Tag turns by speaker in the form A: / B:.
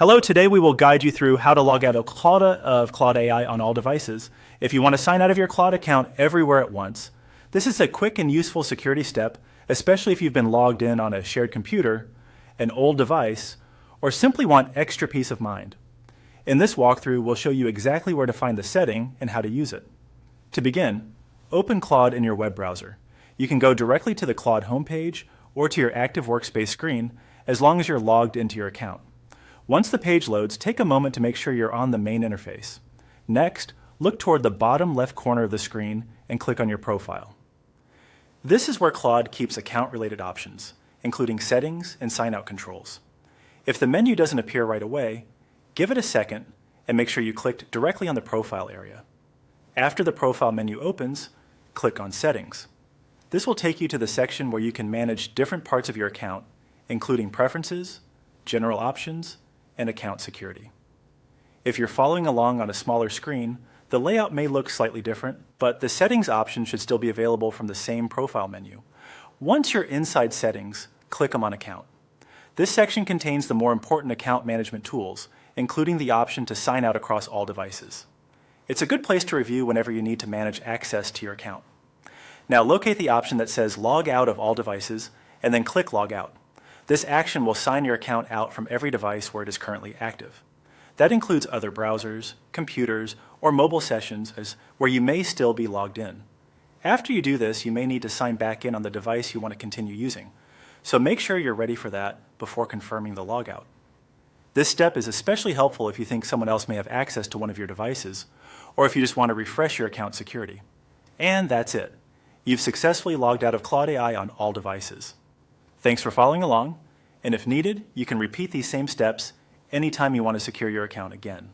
A: Hello, today we will guide you through how to log out of Claude AI on all devices. If you want to sign out of your Claude account everywhere at once, this is a quick and useful security step, especially if you've been logged in on a shared computer, an old device, or simply want extra peace of mind. In this walkthrough, we'll show you exactly where to find the setting and how to use it. To begin, open Claude in your web browser. You can go directly to the Claude homepage or to your active workspace screen as long as you're logged into your account. Once the page loads, take a moment to make sure you're on the main interface. Next, look toward the bottom left corner of the screen and click on your profile. This is where Claude keeps account-related options, including settings and sign-out controls. If the menu doesn't appear right away, give it a second and make sure you clicked directly on the profile area. After the profile menu opens, click on Settings. This will take you to the section where you can manage different parts of your account, including Preferences, General Options, and account security. If you're following along on a smaller screen, the layout may look slightly different, but the settings option should still be available from the same profile menu. Once you're inside settings, click on Account. This section contains the more important account management tools, including the option to sign out across all devices. It's a good place to review whenever you need to manage access to your account. Now locate the option that says Log Out of all devices, and then click Log Out. This action will sign your account out from every device where it is currently active. That includes other browsers, computers, or mobile sessions where you may still be logged in. After you do this, you may need to sign back in on the device you want to continue using. So make sure you're ready for that before confirming the logout. This step is especially helpful if you think someone else may have access to one of your devices, or if you just want to refresh your account security. And that's it. You've successfully logged out of Claude AI on all devices. Thanks for following along, and if needed, you can repeat these same steps anytime you want to secure your account again.